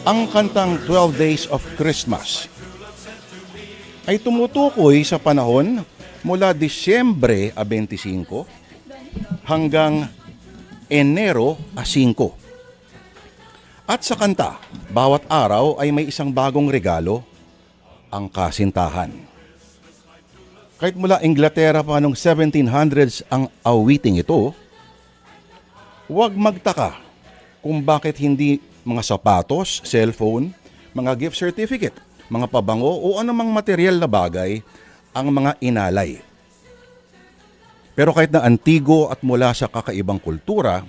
Ang kantang 12 Days of Christmas ay tumutukoy sa panahon mula Disyembre 25 hanggang Enero 5. At sa kanta, bawat araw ay may isang bagong regalo, ang kasintahan. Kahit mula Inglaterra pa noong 1700s ang awiting ito, huwag magtaka kung bakit hindi mga sapatos, cellphone, mga gift certificate, mga pabango o anumang material na bagay ang mga inalay. Pero kahit na antigo at mula sa kakaibang kultura,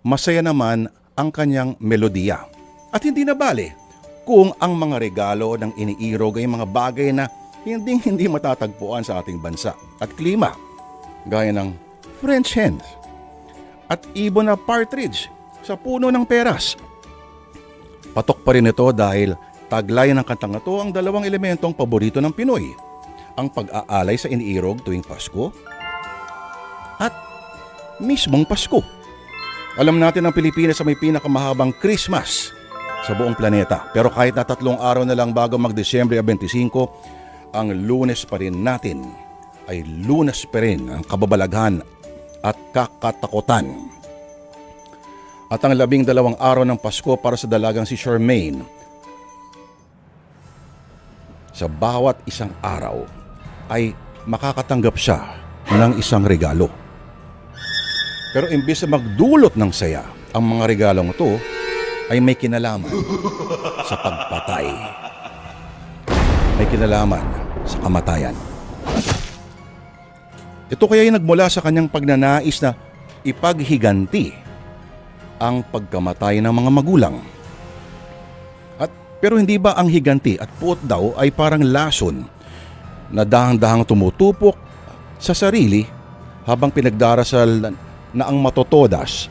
masaya naman ang kanyang melodiya. At hindi na bale kung ang mga regalo ng iniirog ay mga bagay na hindi matatagpuan sa ating bansa at klima, gaya ng French hens at ibon na partridge sa puno ng peras. Patok pa rin ito dahil taglay ng kantang ito ang dalawang elementong paborito ng Pinoy, ang pag-aalay sa iniirog tuwing Pasko at mismong Pasko. Alam natin ang Pilipinas ay may pinakamahabang Christmas sa buong planeta. Pero kahit na 3 araw na lang bago mag-Disyembre 25, ang Lunes pa rin natin ay Lunes pa rin ang kababalaghan at kakatakutan. At ang 12 araw ng Pasko para sa dalagang si Charmaine, sa bawat isang araw ay makakatanggap siya ng isang regalo. Pero imbes na magdulot ng saya, ang mga regalong ito ay may kinalaman sa pagpatay. May kinalaman sa kamatayan. Ito kaya ay nagmula sa kanyang pagnanais na ipaghiganti ang pagkamatay ng mga magulang. Pero hindi ba ang higanti at puot daw ay parang lason na dahang-dahang tumutupok sa sarili habang pinagdarasal na ang matotodas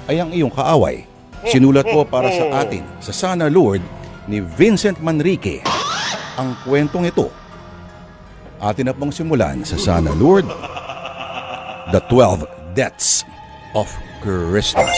ay ang iyong kaaway? Sinulat po para sa atin sa Sana Lord ni Vincent Manrique ang kwentong ito. Atin na pong simulan sa Sana Lord, The 12 Deaths of Christmas.